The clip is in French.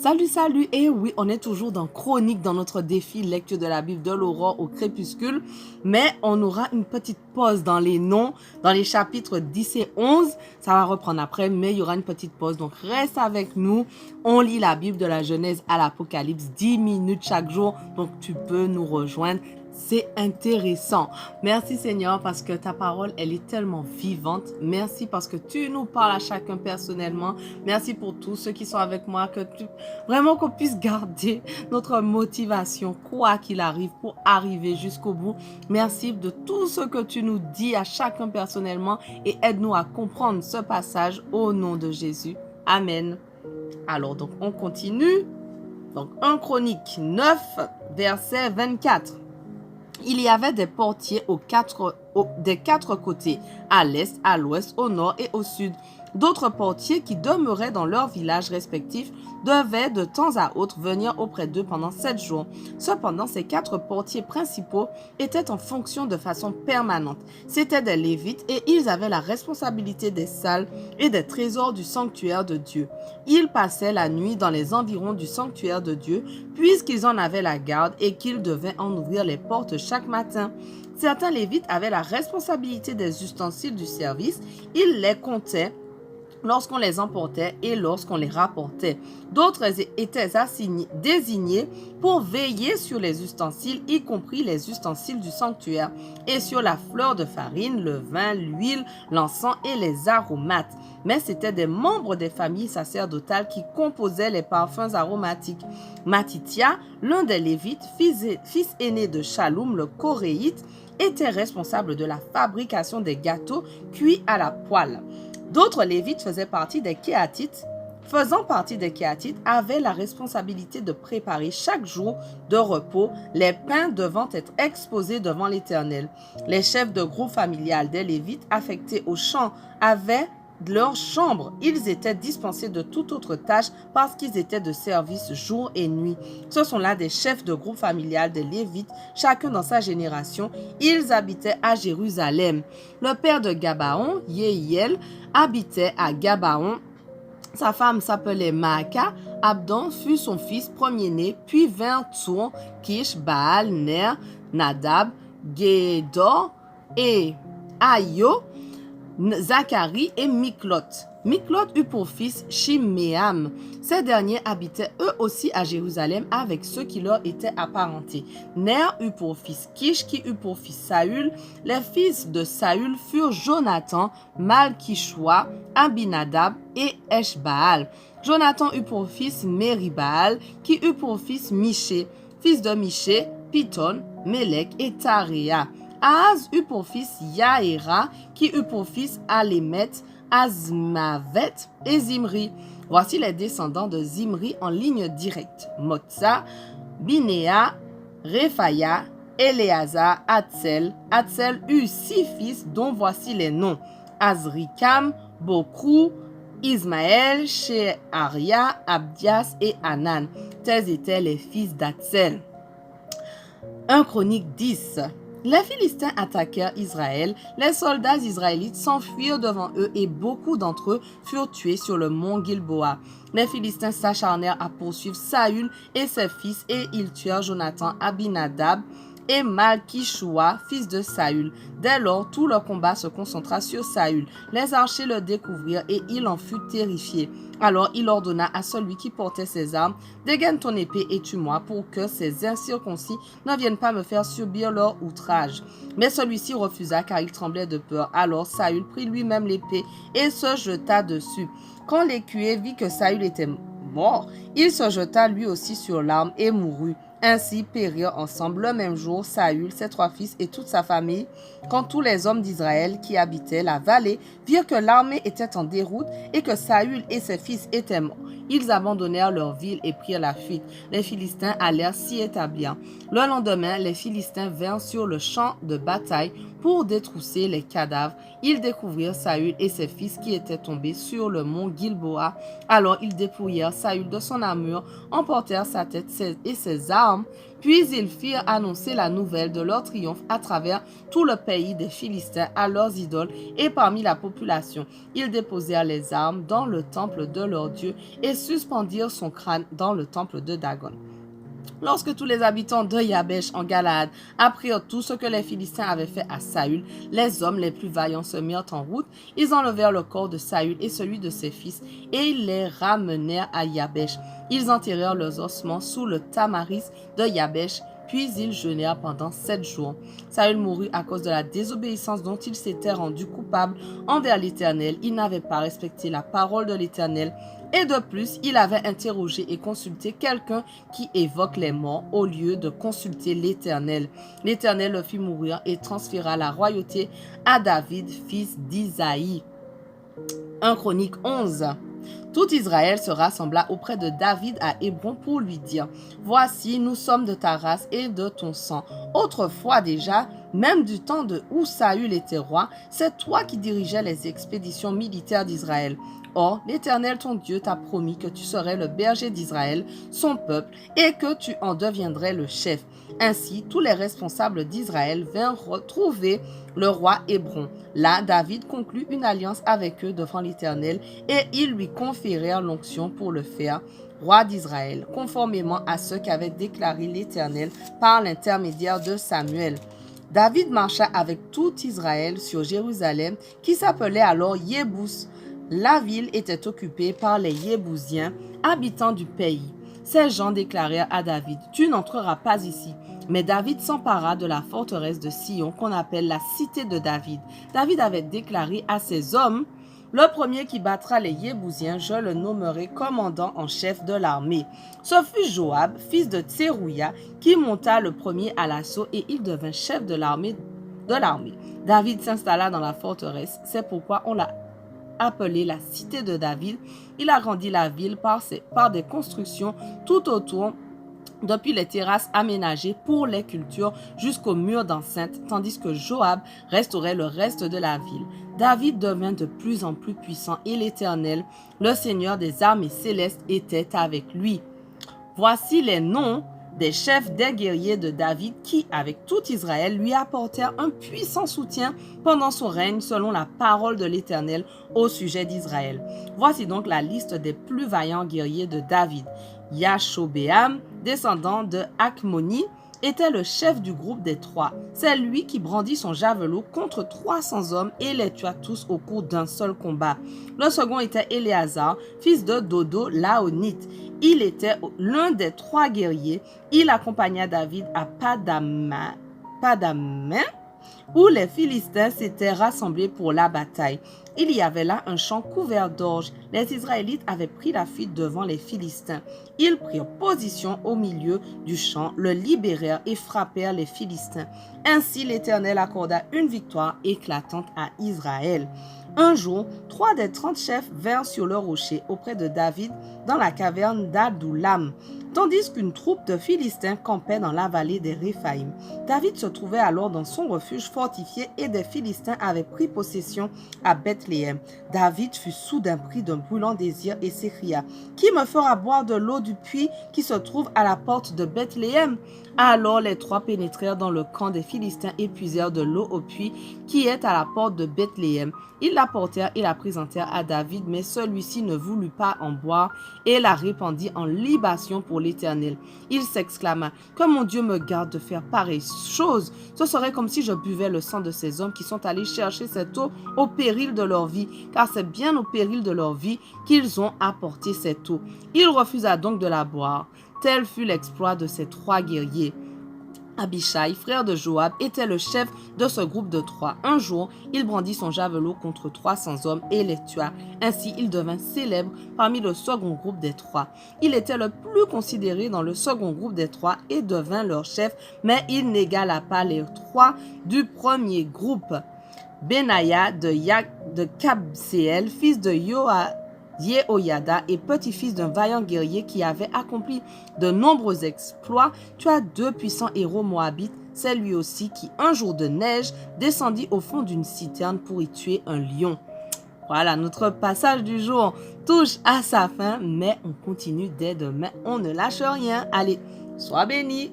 Salut, salut! Et oui, on est toujours dans Chronique, dans notre défi lecture de la Bible de l'aurore au crépuscule, mais on aura une petite pause dans les noms, dans les chapitres 10 et 11. Ça va reprendre après, mais il y aura une petite pause. Donc, reste avec nous. On lit la Bible de la Genèse à l'Apocalypse, 10 minutes chaque jour. Donc, tu peux nous rejoindre. C'est intéressant. Merci Seigneur parce que ta parole, elle est tellement vivante. Merci parce que tu nous parles à chacun personnellement. Merci pour tous ceux qui sont avec moi, vraiment qu'on puisse garder notre motivation, quoi qu'il arrive, pour arriver jusqu'au bout. Merci de tout ce que tu nous dis à chacun personnellement et aide-nous à comprendre ce passage au nom de Jésus. Amen. Alors, donc, on continue. Donc, 1 Chronique 9, verset 24. Il y avait des portiers des quatre côtés, à l'est, à l'ouest, au nord et au sud. D'autres portiers qui demeuraient dans leurs villages respectifs devaient de temps à autre venir auprès d'eux pendant 7 jours. Cependant, ces 4 portiers principaux étaient en fonction de façon permanente. C'étaient des Lévites et ils avaient la responsabilité des salles et des trésors du sanctuaire de Dieu. Ils passaient la nuit dans les environs du sanctuaire de Dieu, puisqu'ils en avaient la garde et qu'ils devaient en ouvrir les portes chaque matin. Certains Lévites avaient la responsabilité des ustensiles du service. Ils les comptaient lorsqu'on les emportait et lorsqu'on les rapportait. D'autres étaient désignés pour veiller sur les ustensiles, y compris les ustensiles du sanctuaire, et sur la fleur de farine, le vin, l'huile, l'encens et les aromates. Mais c'étaient des membres des familles sacerdotales qui composaient les parfums aromatiques. Matitia, l'un des Lévites, fils aîné de Shaloum le Coréite, était responsable de la fabrication des gâteaux cuits à la poêle. D'autres Lévites faisant partie des Kéatites, avaient la responsabilité de préparer chaque jour de repos les pains devant être exposés devant l'Éternel. Les chefs de groupe familial des Lévites affectés au champ avaient leur chambre. Ils étaient dispensés de toute autre tâche parce qu'ils étaient de service jour et nuit. Ce sont là des chefs de groupe familial des Lévites, chacun dans sa génération. Ils habitaient à Jérusalem. Le père de Gabaon, Yehiel, habitait à Gabaon. Sa femme s'appelait Maaka. Abdon fut son fils premier-né, puis vinrent Tsour, Kish, Baal, Ner, Nadab, Gédor et Ayo, Zacharie et Miklot. Miklot eut pour fils Shimeam. Ces derniers habitaient eux aussi à Jérusalem avec ceux qui leur étaient apparentés. Ner eut pour fils Kish, qui eut pour fils Saül. Les fils de Saül furent Jonathan, Malkishua, Abinadab et Eshbaal. Jonathan eut pour fils Meribaal, qui eut pour fils Miché, fils de Miché, Piton, Melek et Taréa. Ahaz eut pour fils Yaéra, qui eut pour fils Alémet, Azmavet et Zimri. Voici les descendants de Zimri en ligne directe. Motza, Binéa, Réphaya, Éléazar, Hatzel. Hatzel eut 6 fils dont voici les noms. Azrikam, Bokrou, Ismaël, Sheharia, Abdias et Hanan. Tels étaient les fils d'Hatzel. 1 Chronique 10. Les Philistins attaquèrent Israël, les soldats israélites s'enfuirent devant eux et beaucoup d'entre eux furent tués sur le mont Gilboa. Les Philistins s'acharnèrent à poursuivre Saül et ses fils et ils tuèrent Jonathan, Abinadab et Malkishua, fils de Saül. Dès lors, tout leur combat se concentra sur Saül. Les archers le découvrirent et il en fut terrifié. Alors il ordonna à celui qui portait ses armes, « Dégaine ton épée et tue-moi pour que ces incirconcis ne viennent pas me faire subir leur outrage. » Mais celui-ci refusa car il tremblait de peur. Alors Saül prit lui-même l'épée et se jeta dessus. Quand l'écuyer vit que Saül était mort, il se jeta lui aussi sur l'arme et mourut. Ainsi périrent ensemble le même jour Saül, ses 3 fils et toute sa famille. Quand tous les hommes d'Israël qui habitaient la vallée virent que l'armée était en déroute et que Saül et ses fils étaient morts, ils abandonnèrent leur ville et prirent la fuite. Les Philistins allèrent s'y établir. Le lendemain, les Philistins vinrent sur le champ de bataille Pour détrousser les cadavres, ils découvrirent Saül et ses fils qui étaient tombés sur le mont Gilboa. Alors ils dépouillèrent Saül de son armure, emportèrent sa tête et ses armes, puis ils firent annoncer la nouvelle de leur triomphe à travers tout le pays des Philistins à leurs idoles et parmi la population. Ils déposèrent les armes dans le temple de leur Dieu et suspendirent son crâne dans le temple de Dagon. Lorsque tous les habitants de Yabesh en Galaad apprirent tout ce que les Philistins avaient fait à Saül, les hommes les plus vaillants se mirent en route. Ils enlevèrent le corps de Saül et celui de ses fils et ils les ramenèrent à Yabesh. Ils enterrèrent leurs ossements sous le tamaris de Yabesh, puis ils jeûnèrent pendant 7 jours. Saül mourut à cause de la désobéissance dont il s'était rendu coupable envers l'Éternel. Il n'avait pas respecté la parole de l'Éternel. Et de plus, il avait interrogé et consulté quelqu'un qui évoque les morts au lieu de consulter l'Éternel. L'Éternel le fit mourir et transféra la royauté à David, fils d'Isaïe. 1 Chronique 11. Tout Israël se rassembla auprès de David à Hébron pour lui dire « Voici, nous sommes de ta race et de ton sang. Autrefois déjà, même du temps où Saül était roi, c'est toi qui dirigeais les expéditions militaires d'Israël. Or, l'Éternel ton Dieu t'a promis que tu serais le berger d'Israël, son peuple, et que tu en deviendrais le chef. Ainsi, tous les responsables d'Israël vinrent retrouver le roi Hébron. Là, David conclut une alliance avec eux devant l'Éternel et ils lui conférèrent l'onction pour le faire roi d'Israël, conformément à ce qu'avait déclaré l'Éternel par l'intermédiaire de Samuel. David marcha avec tout Israël sur Jérusalem, qui s'appelait alors Yébous. La ville était occupée par les Yébousiens, habitants du pays. Ces gens déclarèrent à David, « Tu n'entreras pas ici. » Mais David s'empara de la forteresse de Sion, qu'on appelle la cité de David. David avait déclaré à ses hommes, « Le premier qui battra les Yébousiens, je le nommerai commandant en chef de l'armée. » Ce fut Joab, fils de Tserouïa, qui monta le premier à l'assaut et il devint chef de l'armée. David s'installa dans la forteresse. C'est pourquoi on l'a appelée la cité de David. Il agrandit la ville par des constructions tout autour, depuis les terrasses aménagées pour les cultures jusqu'aux murs d'enceinte, tandis que Joab restaurait le reste de la ville. David devint de plus en plus puissant et l'Éternel, le Seigneur des armées célestes, était avec lui. Voici les noms des chefs des guerriers de David qui, avec tout Israël, lui apportèrent un puissant soutien pendant son règne selon la parole de l'Éternel au sujet d'Israël. Voici donc la liste des plus vaillants guerriers de David. Yashobéam, descendant de Akmoni, était le chef du groupe des 3. C'est lui qui brandit son javelot contre 300 hommes et les tua tous au cours d'un seul combat. Le second était Éléazar, fils de Dodo Laonite. Il était l'un des 3 guerriers. Il accompagna David à Padammin, où les Philistins s'étaient rassemblés pour la bataille. Il y avait là un champ couvert d'orge. Les Israélites avaient pris la fuite devant les Philistins. Ils prirent position au milieu du champ, le libérèrent et frappèrent les Philistins. Ainsi l'Éternel accorda une victoire éclatante à Israël. Un jour, 3 des 30 chefs vinrent sur le rocher auprès de David dans la caverne d'Adoulam, tandis qu'une troupe de Philistins campait dans la vallée des Réphaïm. David se trouvait alors dans son refuge fortifié et des Philistins avaient pris possession à Bethléem. David fut soudain pris d'un brûlant désir et s'écria, « Qui me fera boire de l'eau du puits qui se trouve à la porte de Bethléem ?» Alors les 3 pénétrèrent dans le camp des Philistins et puisèrent de l'eau au puits qui est à la porte de Bethléem. Ils l'apportèrent et la présentèrent à David, mais celui-ci ne voulut pas en boire et la répandit en libation pour l'Éternel. Il s'exclama, « Que mon Dieu me garde de faire pareille chose. Ce serait comme si je buvais le sang de ces hommes qui sont allés chercher cette eau au péril de leur vie, car c'est bien au péril de leur vie qu'ils ont apporté cette eau. » Il refusa donc de la boire. Tel fut l'exploit de ces 3 guerriers. Abishai, frère de Joab, était le chef de ce groupe de 3. Un jour, il brandit son javelot contre 300 hommes et les tua. Ainsi, il devint célèbre parmi le second groupe des 3. Il était le plus considéré dans le second groupe des 3 et devint leur chef, mais il n'égala pas les 3 du premier groupe. Benaya de Kabseel, fils de Yehoyada et petit-fils d'un vaillant guerrier qui avait accompli de nombreux exploits, tua 2 puissants héros moabites, c'est lui aussi qui, un jour de neige, descendit au fond d'une citerne pour y tuer un lion. Voilà, notre passage du jour touche à sa fin, mais on continue dès demain. On ne lâche rien. Allez, sois béni.